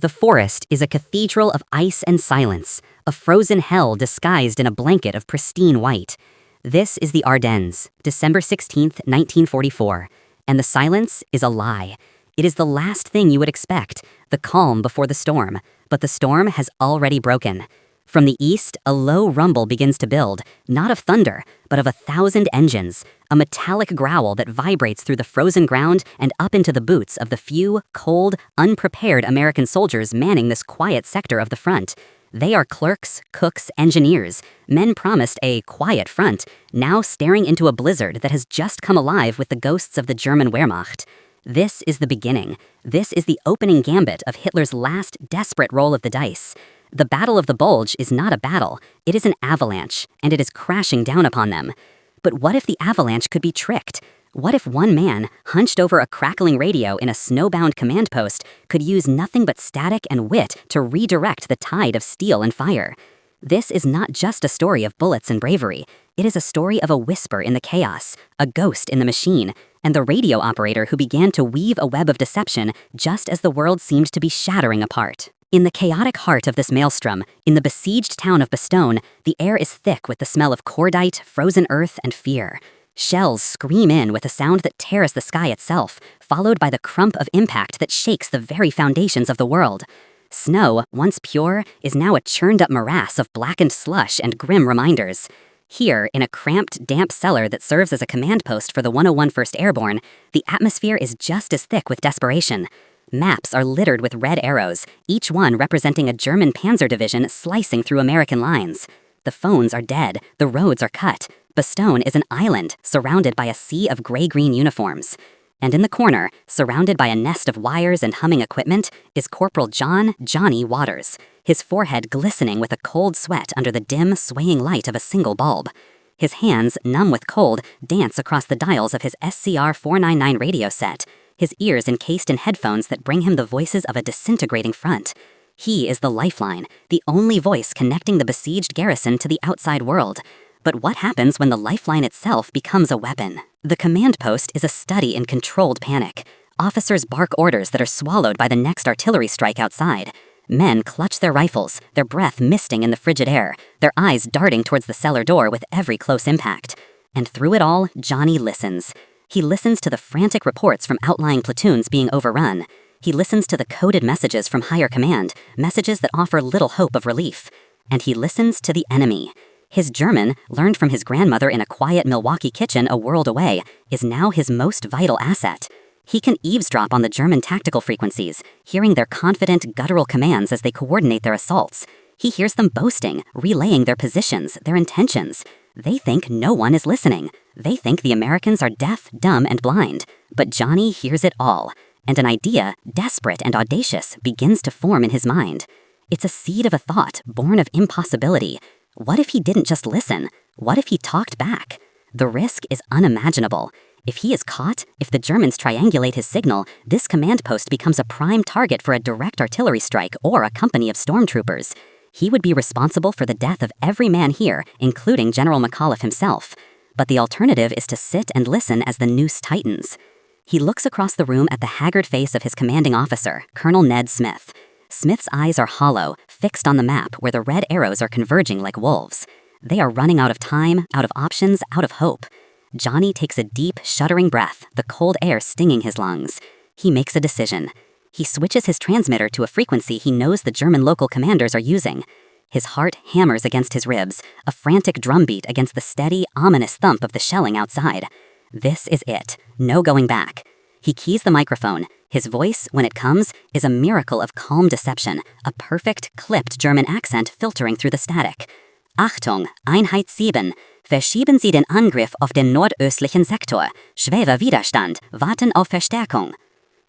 The forest is a cathedral of ice and silence, a frozen hell disguised in a blanket of pristine white. This is the Ardennes, December 16th, 1944, and the silence is a lie. It is the last thing you would expect, the calm before the storm, but the storm has already broken. From the east, a low rumble begins to build, not of thunder, but of 1,000 engines, a metallic growl that vibrates through the frozen ground and up into the boots of the few, cold, unprepared American soldiers manning this quiet sector of the front. They are clerks, cooks, engineers, men promised a quiet front, now staring into a blizzard that has just come alive with the ghosts of the German Wehrmacht. This is the beginning. This is the opening gambit of Hitler's last desperate roll of the dice. The Battle of the Bulge is not a battle, it is an avalanche, and it is crashing down upon them. But what if the avalanche could be tricked? What if one man, hunched over a crackling radio in a snowbound command post, could use nothing but static and wit to redirect the tide of steel and fire? This is not just a story of bullets and bravery. It is a story of a whisper in the chaos, a ghost in the machine, and the radio operator who began to weave a web of deception just as the world seemed to be shattering apart. In the chaotic heart of this maelstrom, in the besieged town of Bastogne, the air is thick with the smell of cordite, frozen earth, and fear. Shells scream in with a sound that tears the sky itself, followed by the crump of impact that shakes the very foundations of the world. Snow, once pure, is now a churned-up morass of blackened slush and grim reminders. Here, in a cramped, damp cellar that serves as a command post for the 101 1st Airborne, the atmosphere is just as thick with desperation. Maps are littered with red arrows, each one representing a German Panzer division slicing through American lines. The phones are dead, the roads are cut. Bastogne is an island surrounded by a sea of gray-green uniforms. And in the corner, surrounded by a nest of wires and humming equipment, is Corporal Johnny Waters, his forehead glistening with a cold sweat under the dim, swaying light of a single bulb. His hands, numb with cold, dance across the dials of his SCR 499 radio set, his ears encased in headphones that bring him the voices of a disintegrating front. He is the lifeline, the only voice connecting the besieged garrison to the outside world. But what happens when the lifeline itself becomes a weapon? The command post is a study in controlled panic. Officers bark orders that are swallowed by the next artillery strike outside. Men clutch their rifles, their breath misting in the frigid air, their eyes darting towards the cellar door with every close impact. And through it all, Johnny listens. He listens to the frantic reports from outlying platoons being overrun. He listens to the coded messages from higher command, messages that offer little hope of relief. And he listens to the enemy. His German, learned from his grandmother in a quiet Milwaukee kitchen a world away, is now his most vital asset. He can eavesdrop on the German tactical frequencies, hearing their confident, guttural commands as they coordinate their assaults. He hears them boasting, relaying their positions, their intentions. They think no one is listening. They think the Americans are deaf, dumb, and blind. But Johnny hears it all, and an idea, desperate and audacious, begins to form in his mind. It's a seed of a thought, born of impossibility. What if he didn't just listen? What if he talked back? The risk is unimaginable. If he is caught, if the Germans triangulate his signal, this command post becomes a prime target for a direct artillery strike or a company of stormtroopers. He would be responsible for the death of every man here, including General McAuliffe himself. But the alternative is to sit and listen as the noose tightens. He looks across the room at the haggard face of his commanding officer, Colonel Ned Smith. Smith's eyes are hollow, fixed on the map where the red arrows are converging like wolves. They are running out of time, out of options, out of hope. Johnny takes a deep, shuddering breath, the cold air stinging his lungs. He makes a decision. He switches his transmitter to a frequency he knows the German local commanders are using. His heart hammers against his ribs, a frantic drumbeat against the steady, ominous thump of the shelling outside. This is it. No going back. He keys the microphone. His voice, when it comes, is a miracle of calm deception, a perfect, clipped German accent filtering through the static. Achtung, Einheit 7. Verschieben Sie den Angriff auf den nordöstlichen Sektor. Schwerer Widerstand. Warten auf Verstärkung.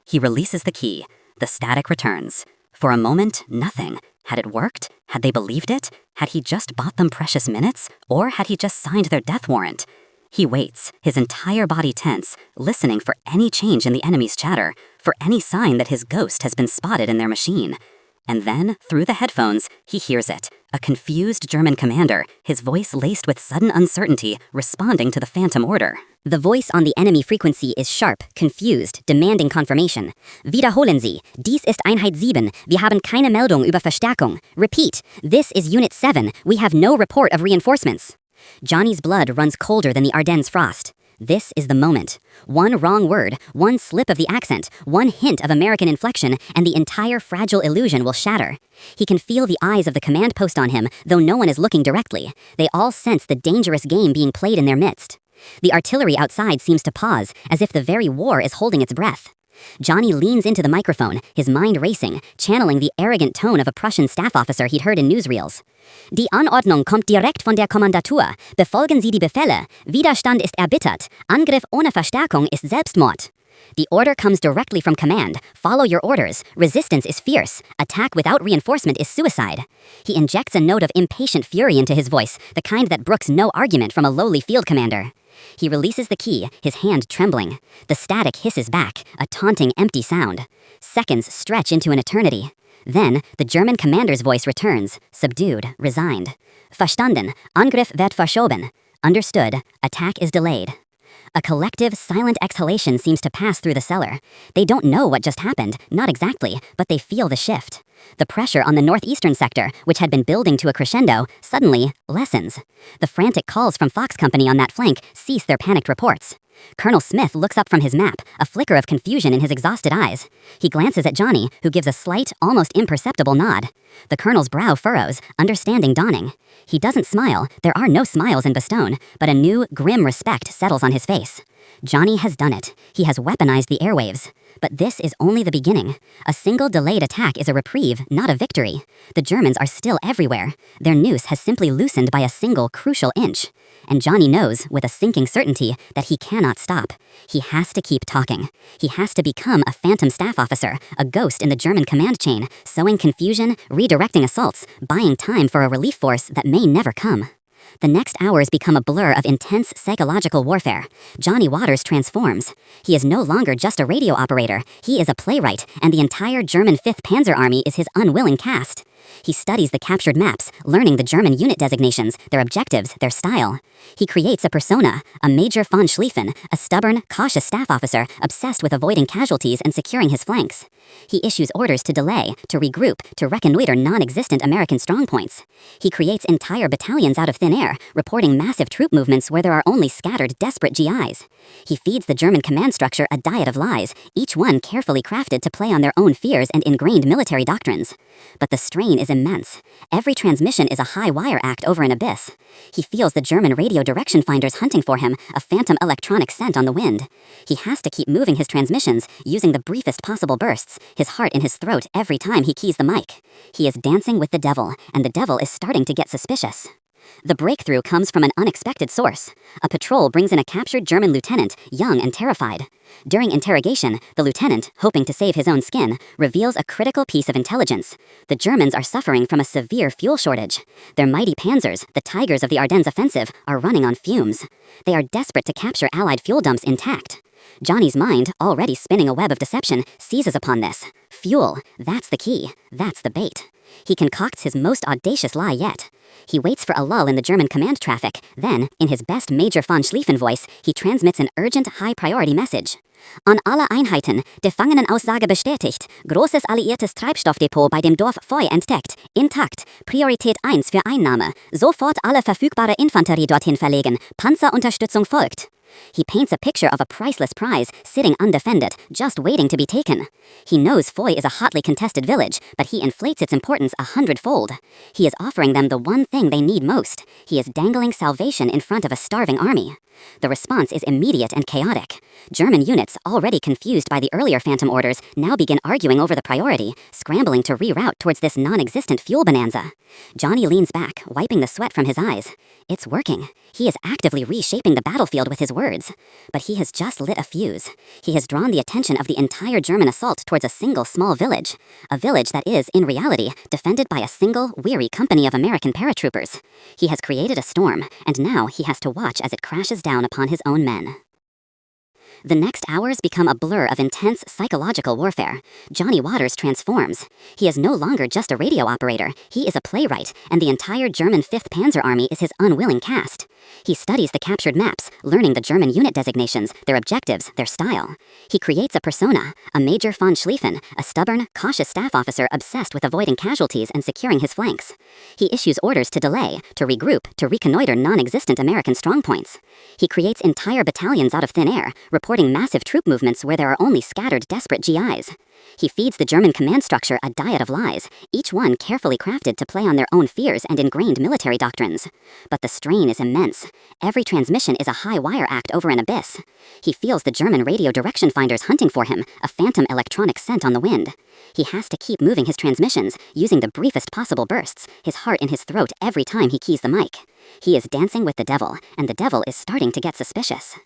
He releases the key. The static returns. For a moment, nothing. Had it worked? Had they believed it? Had he just bought them precious minutes? Or had he just signed their death warrant? He waits, his entire body tense, listening for any change in the enemy's chatter, for any sign that his ghost has been spotted in their machine. And then, through the headphones, he hears it, A confused German commander, his voice laced with sudden uncertainty, responding to the phantom order. The voice on the enemy frequency is sharp, confused, demanding confirmation. Wiederholen Sie. Dies ist Einheit 7. Wir haben keine Meldung über Verstärkung. Repeat. This is Unit 7. We have no report of reinforcements. Johnny's blood runs colder than the Ardennes frost. This is the moment. One wrong word, one slip of the accent, one hint of American inflection, and the entire fragile illusion will shatter. He can feel the eyes of the command post on him, though no one is looking directly. They all sense the dangerous game being played in their midst. The artillery outside seems to pause, as if the very war is holding its breath. Johnny leans into the microphone, his mind racing, channeling the arrogant tone of a Prussian staff officer he'd heard in newsreels. Die Anordnung kommt direkt von der Kommandatur. Befolgen Sie die Befehle. Widerstand ist erbittert. Angriff ohne Verstärkung ist Selbstmord. The order comes directly from command. Follow your orders. Resistance is fierce. Attack without reinforcement is suicide. He injects a note of impatient fury into his voice, the kind that brooks no argument from a lowly field commander. He releases the key, his hand trembling. The static hisses back, a taunting, empty sound. Seconds stretch into an eternity. Then, the German commander's voice returns, subdued, resigned. Verstanden. Angriff wird verschoben. Understood. Attack is delayed. A collective, silent exhalation seems to pass through the cellar. They don't know what just happened, not exactly, but they feel the shift. The pressure on the northeastern sector, which had been building to a crescendo, suddenly lessens. The frantic calls from Fox Company on that flank cease their panicked reports. Colonel Smith looks up from his map, a flicker of confusion in his exhausted eyes. He glances at Johnny, who gives a slight, almost imperceptible nod. The colonel's brow furrows, understanding dawning. He doesn't smile, there are no smiles in Bastogne, but a new, grim respect settles on his face. Johnny has done it. He has weaponized the airwaves. But this is only the beginning. A single delayed attack is a reprieve, not a victory. The Germans are still everywhere. Their noose has simply loosened by a single crucial inch. And Johnny knows, with a sinking certainty, that he cannot stop. He has to keep talking. He has to become a phantom staff officer, a ghost in the German command chain, sowing confusion, redirecting assaults, buying time for a relief force that may never come. The next hours become a blur of intense psychological warfare. Johnny Waters transforms. He is no longer just a radio operator. He is a playwright, and the entire German 5th Panzer Army is his unwilling cast. He studies the captured maps, learning the German unit designations, their objectives, their style. He creates a persona, a Major von Schlieffen, a stubborn, cautious staff officer obsessed with avoiding casualties and securing his flanks. He issues orders to delay, to regroup, to reconnoiter non-existent American strongpoints. He creates entire battalions out of thin air, reporting massive troop movements where there are only scattered, desperate GIs. He feeds the German command structure a diet of lies, each one carefully crafted to play on their own fears and ingrained military doctrines. But the strain is immense. Every transmission is a high wire act over an abyss. He feels the German radio direction finders hunting for him, a phantom electronic scent on the wind. He has to keep moving his transmissions, using the briefest possible bursts, his heart in his throat every time he keys the mic. He is dancing with the devil, and the devil is starting to get suspicious. The breakthrough comes from an unexpected source. A patrol brings in a captured German lieutenant, young and terrified. During interrogation, the lieutenant, hoping to save his own skin, reveals a critical piece of intelligence. The Germans are suffering from a severe fuel shortage. Their mighty panzers, the tigers of the Ardennes offensive, are running on fumes. They are desperate to capture Allied fuel dumps intact. Johnny's mind, already spinning a web of deception, seizes upon this. Fuel, that's the key. That's the bait. He concocts his most audacious lie yet. He waits for a lull in the German command traffic, then, in his best Major von Schlieffen voice, he transmits an urgent, high-priority message. An alle Einheiten, Gefangenenaussage bestätigt, großes alliiertes Treibstoffdepot bei dem Dorf Foy entdeckt, intakt, Priorität 1 für Einnahme, sofort alle verfügbare Infanterie dorthin verlegen, Panzerunterstützung folgt. He paints a picture of a priceless prize, sitting undefended, just waiting to be taken. He knows Foy is a hotly contested village, but he inflates its importance 100-fold. He is offering them the one thing they need most. He is dangling salvation in front of a starving army. The response is immediate and chaotic. German units, already confused by the earlier phantom orders, now begin arguing over the priority, scrambling to reroute towards this non-existent fuel bonanza. Johnny leans back, wiping the sweat from his eyes. It's working. He is actively reshaping the battlefield with his words. But he has just lit a fuse. He has drawn the attention of the entire German assault towards a single small village. A village that is, in reality, defended by a single, weary company of American paratroopers. He has created a storm, and now he has to watch as it crashes down upon his own men. The next hours become a blur of intense psychological warfare. Johnny Waters transforms. He is no longer just a radio operator, he is a playwright, and the entire German 5th Panzer Army is his unwilling cast. He studies the captured maps, learning the German unit designations, their objectives, their style. He creates a persona, a Major von Schlieffen, a stubborn, cautious staff officer obsessed with avoiding casualties and securing his flanks. He issues orders to delay, to regroup, to reconnoiter non-existent American strongpoints. He creates entire battalions out of thin air, reporting massive troop movements where there are only scattered, desperate GIs. He feeds the German command structure a diet of lies, each one carefully crafted to play on their own fears and ingrained military doctrines. But the strain is immense. Every transmission is a high wire act over an abyss. He feels the German radio direction finders hunting for him, a phantom electronic scent on the wind. He has to keep moving his transmissions, using the briefest possible bursts, his heart in his throat every time he keys the mic. He is dancing with the devil, and the devil is starting to get suspicious.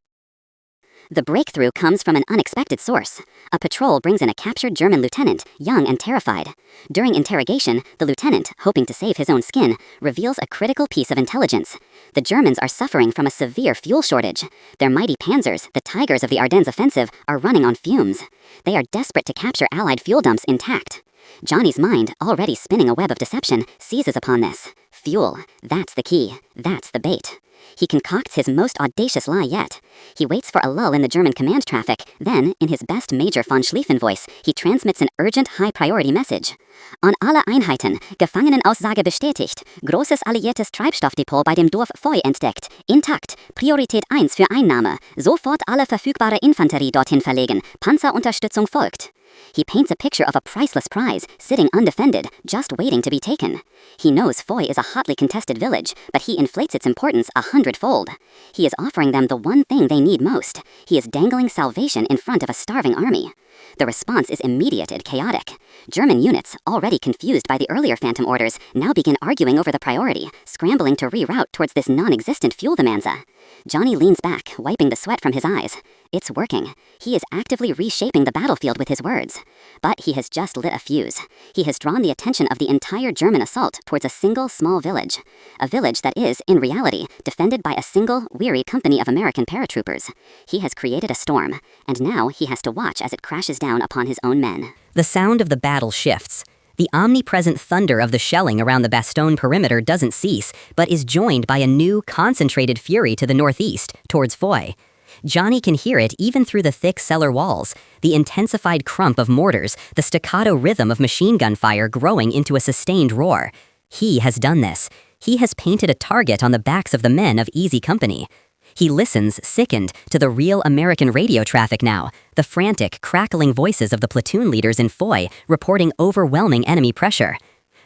The breakthrough comes from an unexpected source. A patrol brings in a captured German lieutenant, young and terrified. During interrogation, the lieutenant, hoping to save his own skin, reveals a critical piece of intelligence. The Germans are suffering from a severe fuel shortage. Their mighty panzers, the tigers of the Ardennes offensive, are running on fumes. They are desperate to capture Allied fuel dumps intact. Johnny's mind, already spinning a web of deception, seizes upon this. Fuel. That's the key. That's the bait. He concocts his most audacious lie yet. He waits for a lull in the German command traffic, then, in his best Major von Schlieffen voice, he transmits an urgent high-priority message. An alle Einheiten, Gefangenenaussage bestätigt, großes alliiertes Treibstoffdepot bei dem Dorf Foy entdeckt, intakt, Priorität 1 für Einnahme, sofort alle verfügbare Infanterie dorthin verlegen, Panzerunterstützung folgt. He paints a picture of a priceless prize, sitting undefended, just waiting to be taken. He knows Foy is a hotly contested village, but he inflates its importance 100-fold. He is offering them the one thing they need most. He is dangling salvation in front of a starving army. The response is immediate and chaotic. German units, already confused by the earlier phantom orders, now begin arguing over the priority, scrambling to reroute towards this non-existent fuel bonanza. Johnny leans back, wiping the sweat from his eyes. It's working. He is actively reshaping the battlefield with his words. But he has just lit a fuse. He has drawn the attention of the entire German assault towards a single small village. A village that is, in reality, defended by a single, weary company of American paratroopers. He has created a storm, and now he has to watch as it crashes down upon his own men. The sound of the battle shifts. The omnipresent thunder of the shelling around the Bastogne perimeter doesn't cease, but is joined by a new, concentrated fury to the northeast, towards Foy. Johnny can hear it even through the thick cellar walls, the intensified crump of mortars, the staccato rhythm of machine gun fire growing into a sustained roar. He has done this. He has painted a target on the backs of the men of Easy Company. He listens, sickened, to the real American radio traffic now, the frantic, crackling voices of the platoon leaders in Foy reporting overwhelming enemy pressure.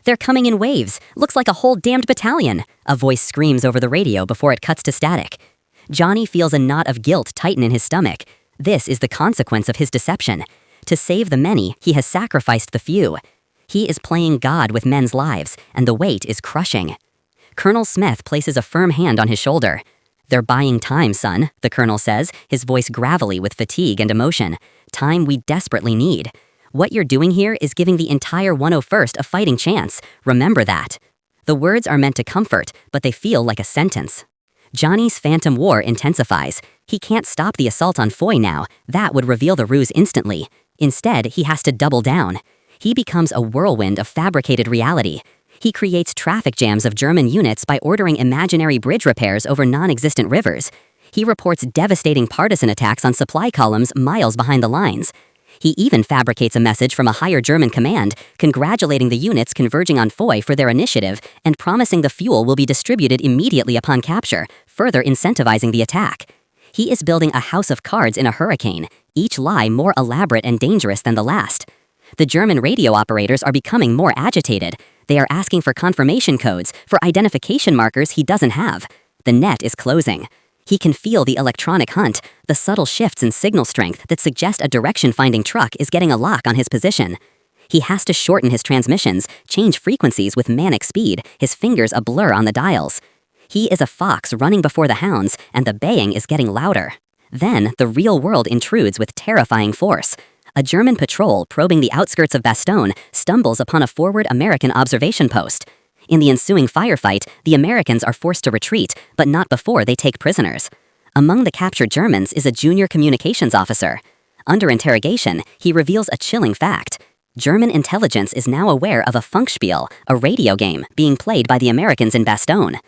"They're coming in waves. Looks like a whole damned battalion," a voice screams over the radio before it cuts to static. Johnny feels a knot of guilt tighten in his stomach. This is the consequence of his deception. To save the many, he has sacrificed the few. He is playing God with men's lives, and the weight is crushing. Colonel Smith places a firm hand on his shoulder. "They're buying time, son," the colonel says, his voice gravelly with fatigue and emotion. "Time we desperately need. What you're doing here is giving the entire 101st a fighting chance. Remember that." The words are meant to comfort, but they feel like a sentence. Johnny's phantom war intensifies. He can't stop the assault on Foy now. That would reveal the ruse instantly. Instead, he has to double down. He becomes a whirlwind of fabricated reality. He creates traffic jams of German units by ordering imaginary bridge repairs over non-existent rivers. He reports devastating partisan attacks on supply columns miles behind the lines. He even fabricates a message from a higher German command, congratulating the units converging on Foy for their initiative and promising the fuel will be distributed immediately upon capture, further incentivizing the attack. He is building a house of cards in a hurricane, each lie more elaborate and dangerous than the last. The German radio operators are becoming more agitated. They are asking for confirmation codes, for identification markers he doesn't have. The net is closing. He can feel the electronic hunt, the subtle shifts in signal strength that suggest a direction-finding truck is getting a lock on his position. He has to shorten his transmissions, change frequencies with manic speed, his fingers a blur on the dials. He is a fox running before the hounds, and the baying is getting louder. Then, the real world intrudes with terrifying force. A German patrol probing the outskirts of Bastogne stumbles upon a forward American observation post. In the ensuing firefight, the Americans are forced to retreat, but not before they take prisoners. Among the captured Germans is a junior communications officer. Under interrogation, he reveals a chilling fact. German intelligence is now aware of a Funkspiel, a radio game, being played by the Americans in Bastogne.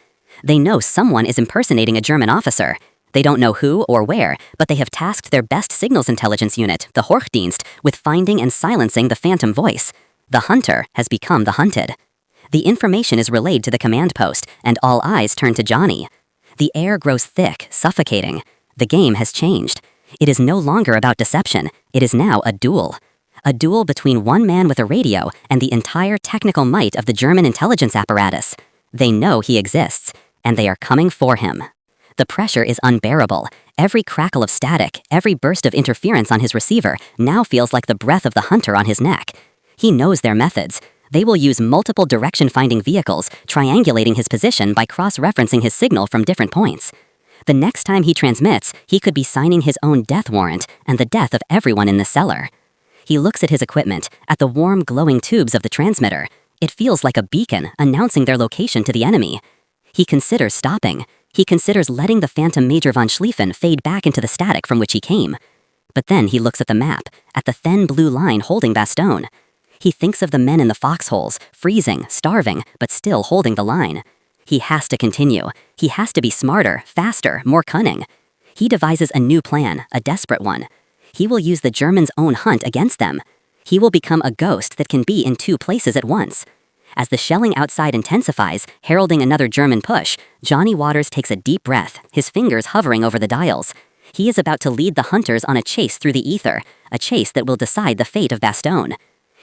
They know someone is impersonating a German officer. They don't know who or where, but they have tasked their best signals intelligence unit, the Hochdienst, with finding and silencing the phantom voice. The hunter has become the hunted. The information is relayed to the command post, and all eyes turn to Johnny. The air grows thick, suffocating. The game has changed. It is no longer about deception. It is now a duel. A duel between one man with a radio and the entire technical might of the German intelligence apparatus. They know he exists, and they are coming for him. The pressure is unbearable. Every crackle of static, every burst of interference on his receiver now feels like the breath of the hunter on his neck. He knows their methods. They will use multiple direction-finding vehicles, triangulating his position by cross-referencing his signal from different points. The next time he transmits, he could be signing his own death warrant and the death of everyone in the cellar. He looks at his equipment, at the warm, glowing tubes of the transmitter. It feels like a beacon announcing their location to the enemy. He considers stopping. He considers letting the phantom Major von Schlieffen fade back into the static from which he came. But then he looks at the map, at the thin blue line holding Bastogne. He thinks of the men in the foxholes, freezing, starving, but still holding the line. He has to continue. He has to be smarter, faster, more cunning. He devises a new plan, a desperate one. He will use the Germans' own hunt against them. He will become a ghost that can be in two places at once. As the shelling outside intensifies, heralding another German push, Johnny Waters takes a deep breath, his fingers hovering over the dials. He is about to lead the hunters on a chase through the ether, a chase that will decide the fate of Bastogne.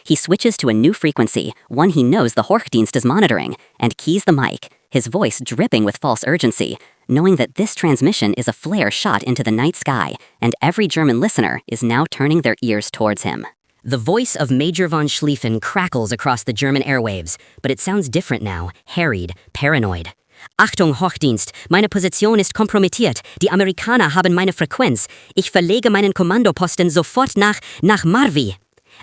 He switches to a new frequency, one he knows the Hochdienst is monitoring, and keys the mic, his voice dripping with false urgency, knowing that this transmission is a flare shot into the night sky, and every German listener is now turning their ears towards him. The voice of Major von Schlieffen crackles across the German airwaves, but it sounds different now, harried, paranoid. Achtung, Hochdienst, meine Position ist kompromittiert. Die Amerikaner haben meine Frequenz. Ich verlege meinen Kommandoposten sofort nach Marvi.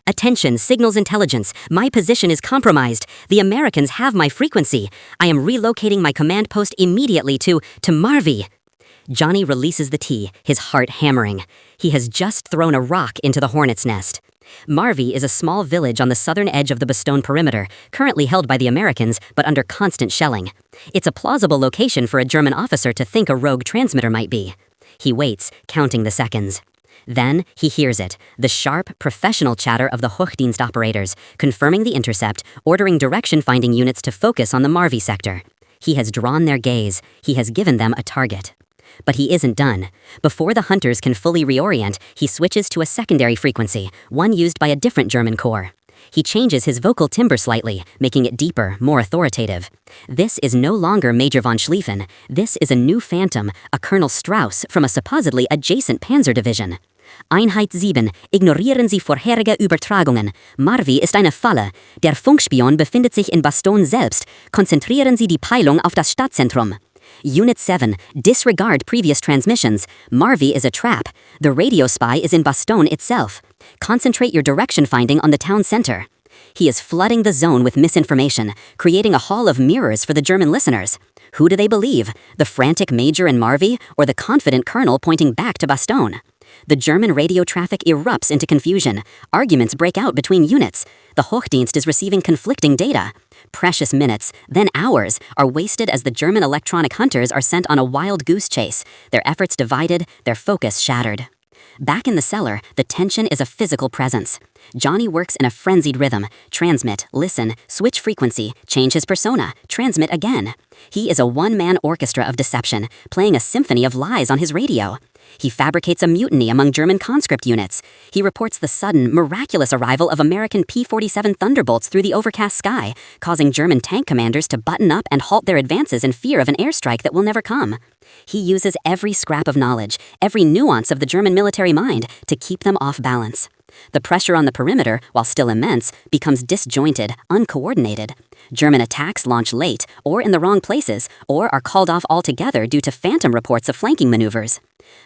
Attention, signals intelligence. My position is compromised. The Americans have my frequency. I am relocating my command post immediately to Marvi. Johnny releases the T, his heart hammering. He has just thrown a rock into the hornet's nest. Marvi is a small village on the southern edge of the Bastogne perimeter, currently held by the Americans, but under constant shelling. It's a plausible location for a German officer to think a rogue transmitter might be. He waits, counting the seconds. Then he hears it, the sharp, professional chatter of the Hochdienst operators, confirming the intercept, ordering direction-finding units to focus on the Marvi sector. He has drawn their gaze. He has given them a target. But he isn't done. Before the hunters can fully reorient, he switches to a secondary frequency, one used by a different German corps. He changes his vocal timbre slightly, making it deeper, more authoritative. This is no longer Major von Schlieffen. This is a new phantom, a Colonel Strauss from a supposedly adjacent Panzer division. Einheit 7, ignorieren Sie vorherige Übertragungen. Marvi ist eine Falle. Der Funkspion befindet sich in Bastogne selbst. Konzentrieren Sie die Peilung auf das Stadtzentrum. Unit 7, disregard previous transmissions. Marvi is a trap. The radio spy is in Bastogne itself. Concentrate your direction finding on the town center. He is flooding the zone with misinformation, creating a hall of mirrors for the German listeners. Who do they believe? The frantic major in Marvi, or the confident colonel pointing back to Bastogne? The German radio traffic erupts into confusion. Arguments break out between units. The Hochdienst is receiving conflicting data. Precious minutes, then hours, are wasted as the German electronic hunters are sent on a wild goose chase, their efforts divided, their focus shattered. Back in the cellar, the tension is a physical presence. Johnny works in a frenzied rhythm. Transmit, listen, switch frequency, change his persona, transmit again. He is a one-man orchestra of deception, playing a symphony of lies on his radio. He fabricates a mutiny among German conscript units. He reports the sudden, miraculous arrival of American P-47 Thunderbolts through the overcast sky, causing German tank commanders to button up and halt their advances in fear of an airstrike that will never come. He uses every scrap of knowledge, every nuance of the German military mind, to keep them off balance. The pressure on the perimeter, while still immense, becomes disjointed, uncoordinated. German attacks launch late, or in the wrong places, or are called off altogether due to phantom reports of flanking maneuvers.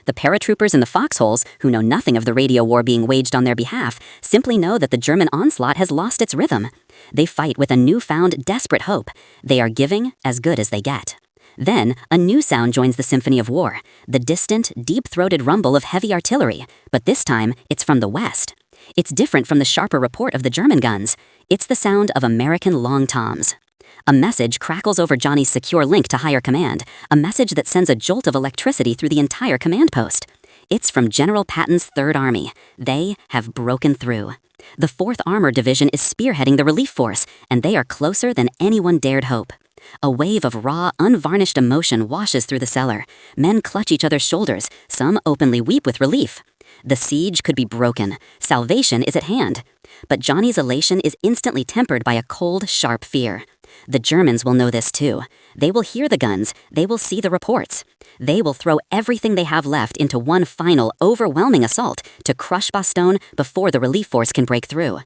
The paratroopers in the foxholes, who know nothing of the radio war being waged on their behalf, simply know that the German onslaught has lost its rhythm. They fight with a newfound, desperate hope. They are giving as good as they get. Then, a new sound joins the symphony of war, the distant, deep-throated rumble of heavy artillery, but this time, it's from the west. It's different from the sharper report of the German guns. It's the sound of American long toms. A message crackles over Johnny's secure link to higher command, a message that sends a jolt of electricity through the entire command post. It's from General Patton's 3rd Army. They have broken through. The 4th Armored Division is spearheading the relief force, and they are closer than anyone dared hope. A wave of raw, unvarnished emotion washes through the cellar. Men clutch each other's shoulders. Some openly weep with relief. The siege could be broken. Salvation is at hand. But Johnny's elation is instantly tempered by a cold, sharp fear. The Germans will know this too. They will hear the guns. They will see the reports. They will throw everything they have left into one final, overwhelming assault to crush Bastogne before the relief force can break through.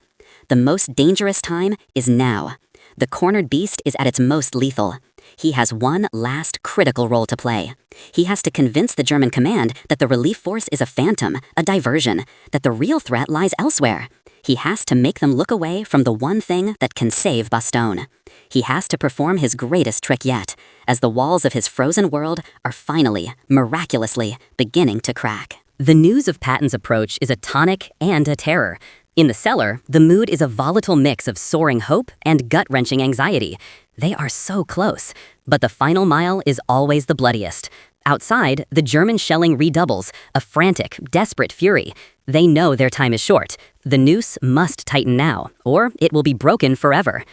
The most dangerous time is now. The cornered beast is at its most lethal. He has one last critical role to play. He has to convince the German command that the relief force is a phantom, a diversion, that the real threat lies elsewhere. He has to make them look away from the one thing that can save Bastogne. He has to perform his greatest trick yet, as the walls of his frozen world are finally, miraculously, beginning to crack. The news of Patton's approach is a tonic and a terror. In the cellar, the mood is a volatile mix of soaring hope and gut-wrenching anxiety. They are so close, but the final mile is always the bloodiest. Outside, the German shelling redoubles, a frantic, desperate fury. They know their time is short. The noose must tighten now, or it will be broken forever.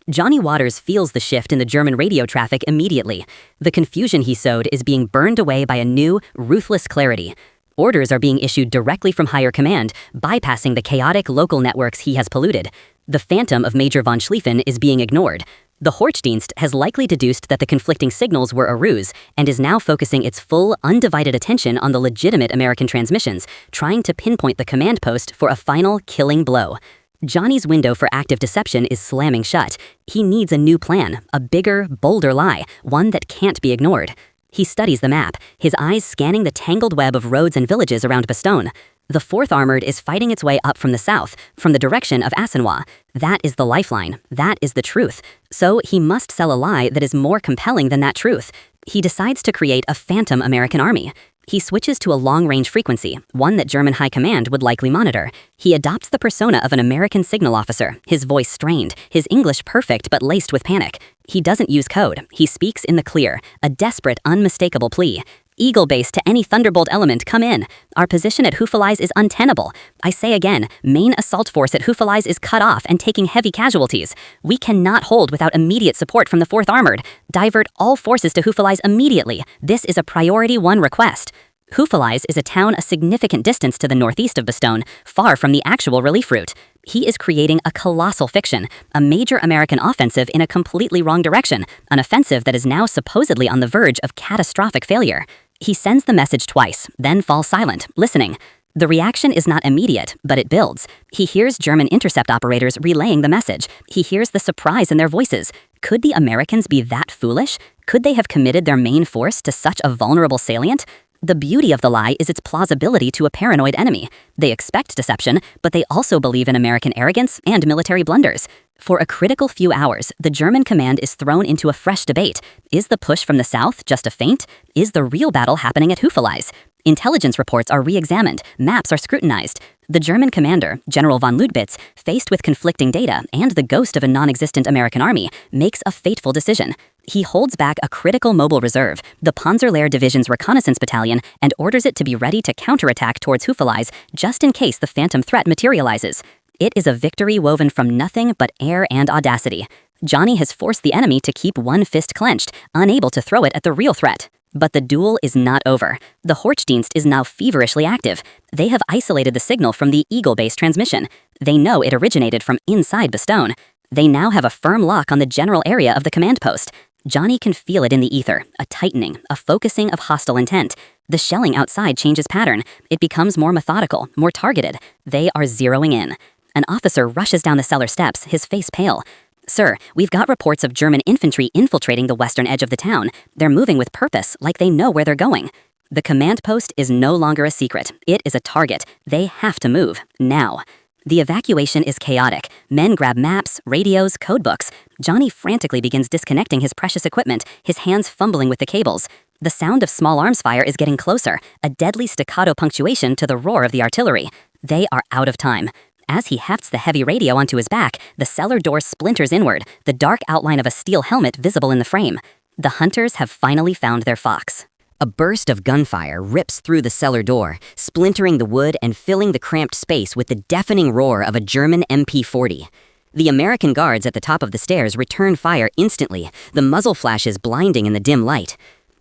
Johnny Waters feels the shift in the German radio traffic immediately. The confusion he sowed is being burned away by a new, ruthless clarity. Orders are being issued directly from higher command, bypassing the chaotic local networks he has polluted. The phantom of Major von Schlieffen is being ignored. The Hochdienst has likely deduced that the conflicting signals were a ruse and is now focusing its full, undivided attention on the legitimate American transmissions, trying to pinpoint the command post for a final, killing blow. Johnny's window for active deception is slamming shut. He needs a new plan, a bigger, bolder lie, one that can't be ignored. He studies the map, his eyes scanning the tangled web of roads and villages around Bastogne. The 4th Armored is fighting its way up from the south, from the direction of Assenois. That is the lifeline. That is the truth. So he must sell a lie that is more compelling than that truth. He decides to create a phantom American army. He switches to a long-range frequency, one that German high command would likely monitor. He adopts the persona of an American signal officer, his voice strained, his English perfect but laced with panic. He doesn't use code. He speaks in the clear, a desperate, unmistakable plea. Eagle base to any Thunderbolt element, come in. Our position at Houffalize is untenable. I say again, main assault force at Houffalize is cut off and taking heavy casualties. We cannot hold without immediate support from the 4th Armored. Divert all forces to Houffalize immediately. This is a priority 1 request. Houffalize is a town a significant distance to the northeast of Bastogne, far from the actual relief route. He is creating a colossal fiction, a major American offensive in a completely wrong direction, an offensive that is now supposedly on the verge of catastrophic failure. He sends the message twice, then falls silent, listening. The reaction is not immediate, but it builds. He hears German intercept operators relaying the message. He hears the surprise in their voices. Could the Americans be that foolish? Could they have committed their main force to such a vulnerable salient? The beauty of the lie is its plausibility to a paranoid enemy. They expect deception, but they also believe in American arrogance and military blunders. For a critical few hours, the German command is thrown into a fresh debate. Is the push from the south just a feint? Is the real battle happening at Houffalize? Intelligence reports are re-examined, maps are scrutinized. The German commander, General von Ludwitz, faced with conflicting data and the ghost of a non-existent American army, makes a fateful decision. He holds back a critical mobile reserve, the Panzer Division's reconnaissance battalion, and orders it to be ready to counterattack towards Houffalize just in case the phantom threat materializes. It is a victory woven from nothing but air and audacity. Johnny has forced the enemy to keep one fist clenched, unable to throw it at the real threat. But the duel is not over. The Hochdienst is now feverishly active. They have isolated the signal from the Eagle-based transmission. They know it originated from inside Bastogne. They now have a firm lock on the general area of the command post. Johnny can feel it in the ether, a tightening, a focusing of hostile intent. The shelling outside changes pattern. It becomes more methodical, more targeted. They are zeroing in. An officer rushes down the cellar steps, his face pale. "Sir, we've got reports of German infantry infiltrating the western edge of the town. They're moving with purpose, like they know where they're going." The command post is no longer a secret. It is a target. They have to move, now. The evacuation is chaotic. Men grab maps, radios, codebooks. Johnny frantically begins disconnecting his precious equipment, his hands fumbling with the cables. The sound of small arms fire is getting closer, a deadly staccato punctuation to the roar of the artillery. They are out of time. As he hefts the heavy radio onto his back, the cellar door splinters inward, the dark outline of a steel helmet visible in the frame. The hunters have finally found their fox. A burst of gunfire rips through the cellar door, splintering the wood and filling the cramped space with the deafening roar of a German MP-40. The American guards at the top of the stairs return fire instantly, the muzzle flashes blinding in the dim light.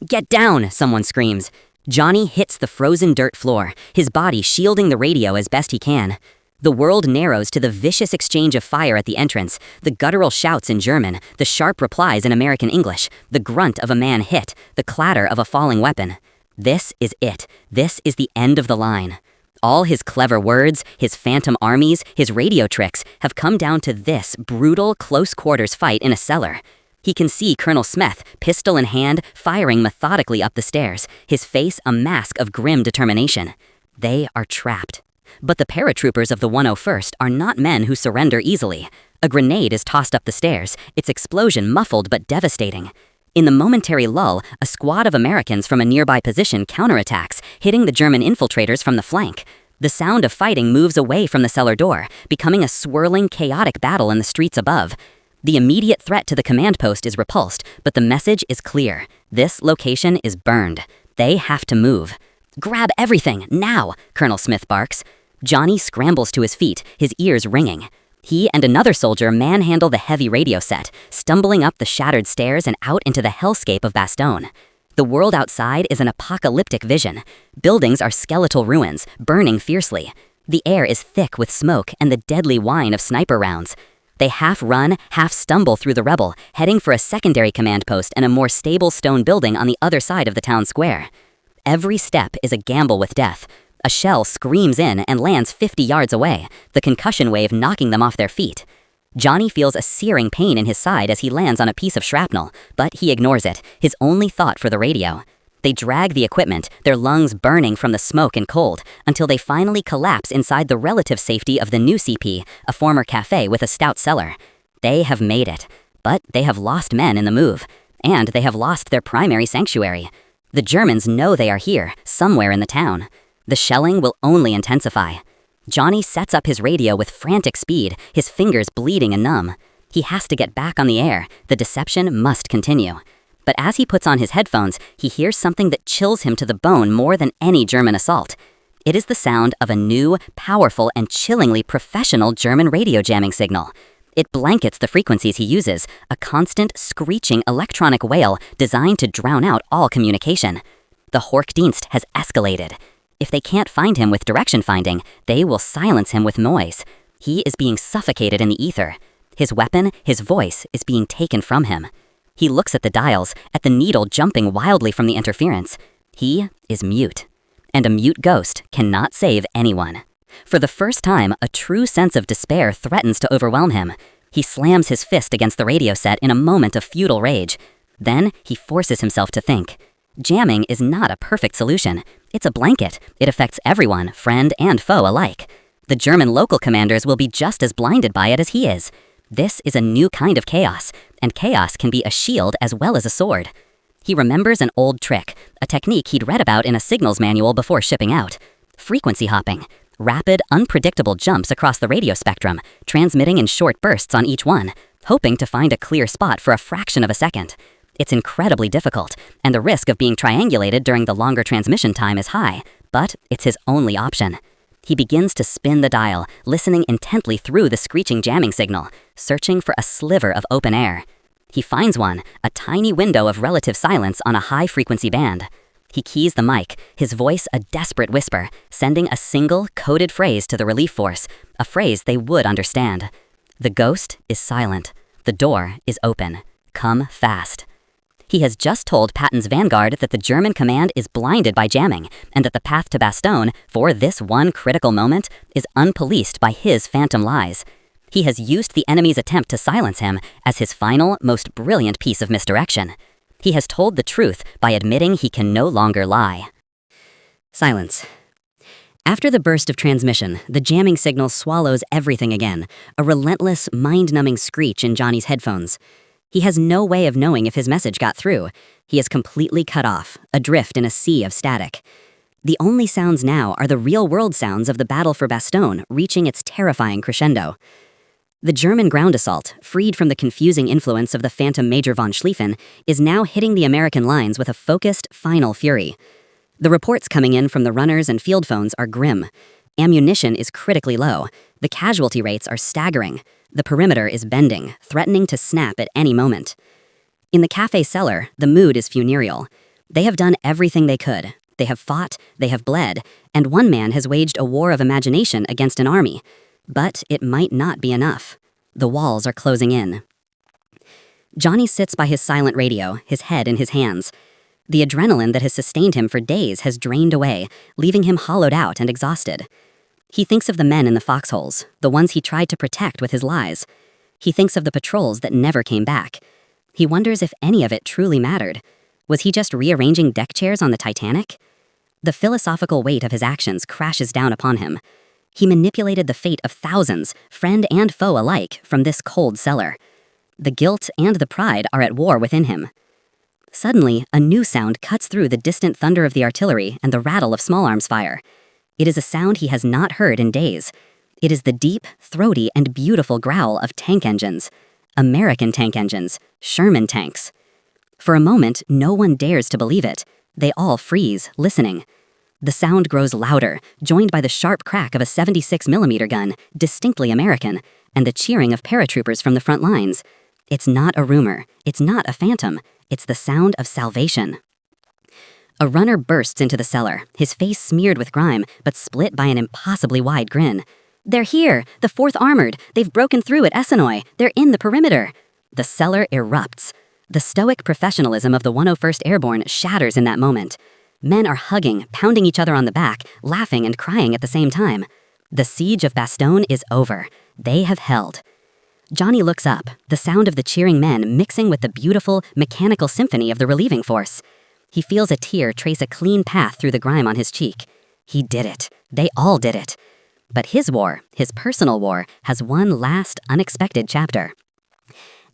"Get down!" someone screams. Johnny hits the frozen dirt floor, his body shielding the radio as best he can. The world narrows to the vicious exchange of fire at the entrance, the guttural shouts in German, the sharp replies in American English, the grunt of a man hit, the clatter of a falling weapon. This is it. This is the end of the line. All his clever words, his phantom armies, his radio tricks have come down to this brutal, close-quarters fight in a cellar. He can see Colonel Smith, pistol in hand, firing methodically up the stairs, his face a mask of grim determination. They are trapped. But the paratroopers of the 101st are not men who surrender easily. A grenade is tossed up the stairs, its explosion muffled but devastating. In the momentary lull, a squad of Americans from a nearby position counterattacks, hitting the German infiltrators from the flank. The sound of fighting moves away from the cellar door, becoming a swirling, chaotic battle in the streets above. The immediate threat to the command post is repulsed, but the message is clear. This location is burned. They have to move. "Grab everything, now!" Colonel Smith barks. Johnny scrambles to his feet, his ears ringing. He and another soldier manhandle the heavy radio set, stumbling up the shattered stairs and out into the hellscape of Bastogne. The world outside is an apocalyptic vision. Buildings are skeletal ruins, burning fiercely. The air is thick with smoke and the deadly whine of sniper rounds. They half run, half stumble through the rebel, heading for a secondary command post and a more stable stone building on the other side of the town square. Every step is a gamble with death. A shell screams in and lands 50 yards away, the concussion wave knocking them off their feet. Johnny feels a searing pain in his side as he lands on a piece of shrapnel, but he ignores it, his only thought for the radio. They drag the equipment, their lungs burning from the smoke and cold, until they finally collapse inside the relative safety of the new CP, a former cafe with a stout cellar. They have made it, but they have lost men in the move, and they have lost their primary sanctuary. The Germans know they are here, somewhere in the town. The shelling will only intensify. Johnny sets up his radio with frantic speed, his fingers bleeding and numb. He has to get back on the air. The deception must continue. But as he puts on his headphones, he hears something that chills him to the bone more than any German assault. It is the sound of a new, powerful, and chillingly professional German radio jamming signal. It blankets the frequencies he uses, a constant, screeching electronic wail designed to drown out all communication. The Horkdienst has escalated. If they can't find him with direction finding, they will silence him with noise. He is being suffocated in the ether. His weapon, his voice, is being taken from him. He looks at the dials, at the needle jumping wildly from the interference. He is mute. And a mute ghost cannot save anyone. For the first time, a true sense of despair threatens to overwhelm him. He slams his fist against the radio set in a moment of futile rage. Then he forces himself to think. Jamming is not a perfect solution. It's a blanket. It affects everyone, friend and foe alike. The German local commanders will be just as blinded by it as he is. This is a new kind of chaos, and chaos can be a shield as well as a sword. He remembers an old trick, a technique he'd read about in a signals manual before shipping out. Frequency hopping. Rapid, unpredictable jumps across the radio spectrum, transmitting in short bursts on each one, hoping to find a clear spot for a fraction of a second. It's incredibly difficult, and the risk of being triangulated during the longer transmission time is high, but it's his only option. He begins to spin the dial, listening intently through the screeching jamming signal, searching for a sliver of open air. He finds one, a tiny window of relative silence on a high-frequency band. He keys the mic, his voice a desperate whisper, sending a single, coded phrase to the relief force, a phrase they would understand. The ghost is silent. The door is open. Come fast. He has just told Patton's vanguard that the German command is blinded by jamming, and that the path to Bastogne, for this one critical moment, is unpoliced by his phantom lies. He has used the enemy's attempt to silence him as his final, most brilliant piece of misdirection. He has told the truth by admitting he can no longer lie. Silence. After the burst of transmission, the jamming signal swallows everything again, a relentless, mind-numbing screech in Johnny's headphones. He has no way of knowing if his message got through. He is completely cut off, adrift in a sea of static. The only sounds now are the real-world sounds of the battle for Bastogne reaching its terrifying crescendo. The German ground assault, freed from the confusing influence of the Phantom Major von Schlieffen, is now hitting the American lines with a focused, final fury. The reports coming in from the runners and field phones are grim. Ammunition is critically low. The casualty rates are staggering. The perimeter is bending, threatening to snap at any moment. In the cafe cellar, the mood is funereal. They have done everything they could. They have fought, they have bled, and one man has waged a war of imagination against an army. But it might not be enough. The walls are closing in. Johnny sits by his silent radio, his head in his hands. The adrenaline that has sustained him for days has drained away, leaving him hollowed out and exhausted. He thinks of the men in the foxholes, the ones he tried to protect with his lies. He thinks of the patrols that never came back. He wonders if any of it truly mattered. Was he just rearranging deck chairs on the Titanic? The philosophical weight of his actions crashes down upon him. He manipulated the fate of thousands, friend and foe alike, from this cold cellar. The guilt and the pride are at war within him. Suddenly, a new sound cuts through the distant thunder of the artillery and the rattle of small arms fire. It is a sound he has not heard in days. It is the deep, throaty, and beautiful growl of tank engines. American tank engines, Sherman tanks. For a moment, no one dares to believe it. They all freeze, listening. The sound grows louder, joined by the sharp crack of a 76mm gun, distinctly American, and the cheering of paratroopers from the front lines. It's not a rumor. It's not a phantom. It's the sound of salvation. A runner bursts into the cellar, his face smeared with grime, but split by an impossibly wide grin. "They're here! The 4th Armored! They've broken through at Essenoy! They're in the perimeter!" The cellar erupts. The stoic professionalism of the 101st Airborne shatters in that moment. Men are hugging, pounding each other on the back, laughing and crying at the same time. The siege of Bastogne is over. They have held. Johnny looks up, the sound of the cheering men mixing with the beautiful, mechanical symphony of the relieving force. He feels a tear trace a clean path through the grime on his cheek. He did it. They all did it. But his war, his personal war, has one last, unexpected chapter.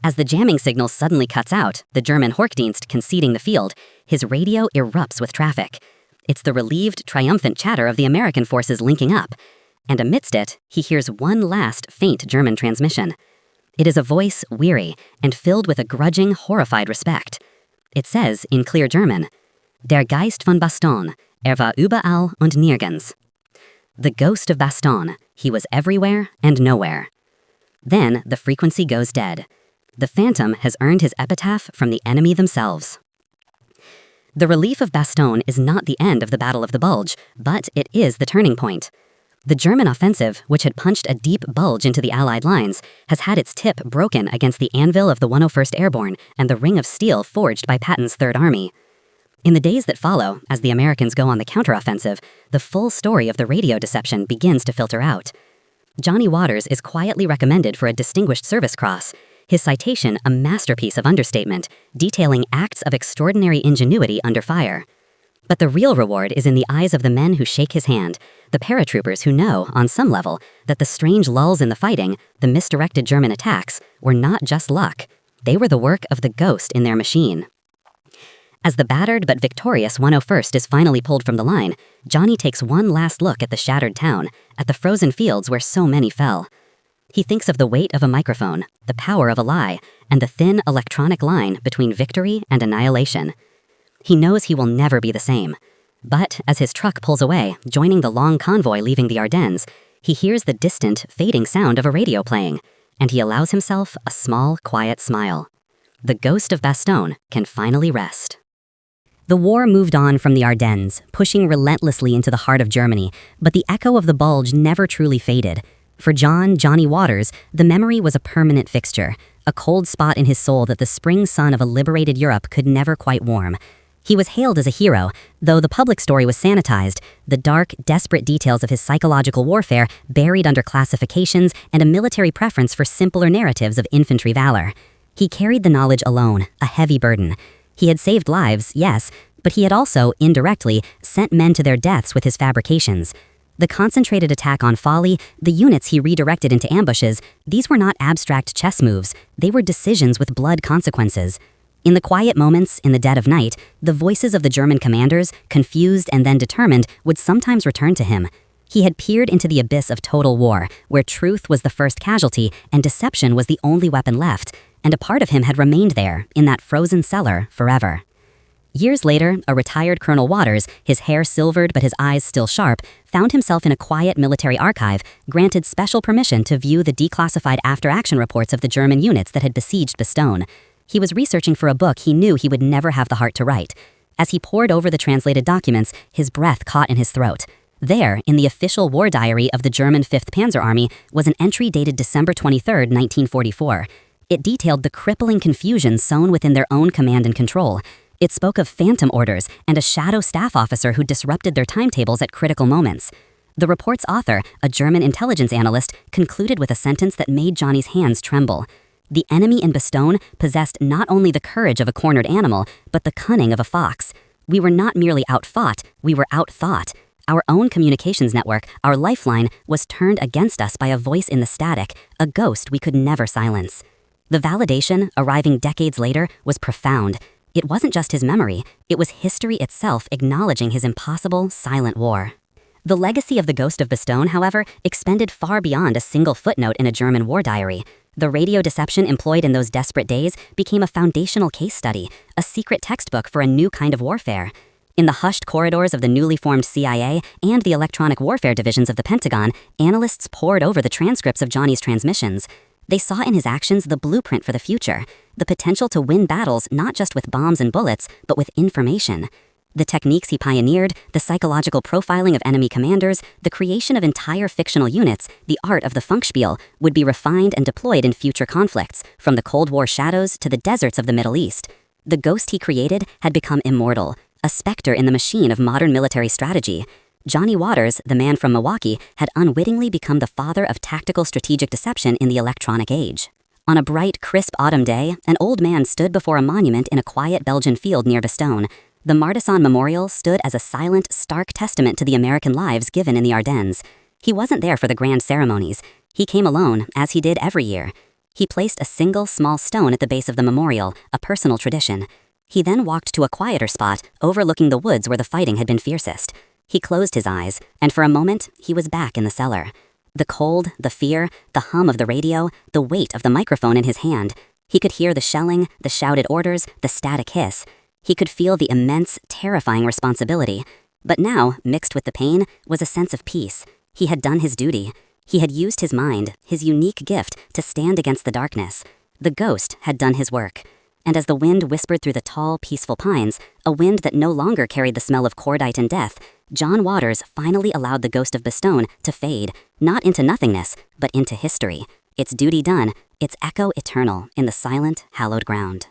As the jamming signal suddenly cuts out, the German Horkdienst conceding the field, his radio erupts with traffic. It's the relieved, triumphant chatter of the American forces linking up. And amidst it, he hears one last faint German transmission. It is a voice weary and filled with a grudging, horrified respect. It says, in clear German, "Der Geist von Bastogne, war überall und nirgends." The ghost of Bastogne, he was everywhere and nowhere. Then the frequency goes dead. The Phantom has earned his epitaph from the enemy themselves. The relief of Bastogne is not the end of the Battle of the Bulge, but it is the turning point. The German offensive, which had punched a deep bulge into the Allied lines, has had its tip broken against the anvil of the 101st Airborne and the ring of steel forged by Patton's Third Army. In the days that follow, as the Americans go on the counteroffensive, the full story of the radio deception begins to filter out. Johnny Waters is quietly recommended for a Distinguished Service Cross, his citation a masterpiece of understatement, detailing acts of extraordinary ingenuity under fire. But the real reward is in the eyes of the men who shake his hand, the paratroopers who know, on some level, that the strange lulls in the fighting, the misdirected German attacks, were not just luck. They were the work of the ghost in their machine. As the battered but victorious 101st is finally pulled from the line, Johnny takes one last look at the shattered town, at the frozen fields where so many fell. He thinks of the weight of a microphone, the power of a lie, and the thin electronic line between victory and annihilation. He knows he will never be the same. But as his truck pulls away, joining the long convoy leaving the Ardennes, he hears the distant, fading sound of a radio playing, and he allows himself a small, quiet smile. The ghost of Bastogne can finally rest. The war moved on from the Ardennes, pushing relentlessly into the heart of Germany, but the echo of the Bulge never truly faded. For Johnny Waters, the memory was a permanent fixture, a cold spot in his soul that the spring sun of a liberated Europe could never quite warm. He was hailed as a hero, though the public story was sanitized, the dark, desperate details of his psychological warfare buried under classifications and a military preference for simpler narratives of infantry valor. He carried the knowledge alone, a heavy burden. He had saved lives, yes, but he had also, indirectly, sent men to their deaths with his fabrications. The concentrated attack on Folly, the units he redirected into ambushes, these were not abstract chess moves, they were decisions with blood consequences. In the quiet moments, in the dead of night, the voices of the German commanders, confused and then determined, would sometimes return to him. He had peered into the abyss of total war, where truth was the first casualty and deception was the only weapon left, and a part of him had remained there, in that frozen cellar, forever. Years later, a retired Colonel Waters, his hair silvered but his eyes still sharp, found himself in a quiet military archive, granted special permission to view the declassified after-action reports of the German units that had besieged Bastogne. He was researching for a book he knew he would never have the heart to write. As he pored over the translated documents, his breath caught in his throat. There, in the official war diary of the German 5th Panzer Army, was an entry dated December 23, 1944. It detailed the crippling confusion sown within their own command and control. It spoke of phantom orders and a shadow staff officer who disrupted their timetables at critical moments. The report's author, a German intelligence analyst, concluded with a sentence that made Johnny's hands tremble. The enemy in Bastogne possessed not only the courage of a cornered animal, but the cunning of a fox. We were not merely outfought, we were outthought. Our own communications network, our lifeline, was turned against us by a voice in the static, a ghost we could never silence. The validation, arriving decades later, was profound. It wasn't just his memory, it was history itself acknowledging his impossible, silent war. The legacy of the Ghost of Bastogne, however, extended far beyond a single footnote in a German war diary. The radio deception employed in those desperate days became a foundational case study, a secret textbook for a new kind of warfare. In the hushed corridors of the newly formed CIA and the electronic warfare divisions of the Pentagon, analysts pored over the transcripts of Johnny's transmissions. They saw in his actions the blueprint for the future, the potential to win battles not just with bombs and bullets, but with information. The techniques he pioneered, the psychological profiling of enemy commanders, the creation of entire fictional units, the art of the Funkspiel, would be refined and deployed in future conflicts, from the Cold War shadows to the deserts of the Middle East. The ghost he created had become immortal, a specter in the machine of modern military strategy. Johnny Waters, the man from Milwaukee, had unwittingly become the father of tactical strategic deception in the electronic age. On a bright, crisp autumn day, an old man stood before a monument in a quiet Belgian field near Bastogne. The Martisson Memorial stood as a silent, stark testament to the American lives given in the Ardennes. He wasn't there for the grand ceremonies. He came alone, as he did every year. He placed a single small stone at the base of the memorial, a personal tradition. He then walked to a quieter spot, overlooking the woods where the fighting had been fiercest. He closed his eyes, and for a moment, he was back in the cellar. The cold, the fear, the hum of the radio, the weight of the microphone in his hand. He could hear the shelling, the shouted orders, the static hiss. He could feel the immense, terrifying responsibility. But now, mixed with the pain, was a sense of peace. He had done his duty. He had used his mind, his unique gift, to stand against the darkness. The ghost had done his work. And as the wind whispered through the tall, peaceful pines, a wind that no longer carried the smell of cordite and death, John Waters finally allowed the Ghost of Bastogne to fade, not into nothingness, but into history. Its duty done, its echo eternal in the silent, hallowed ground.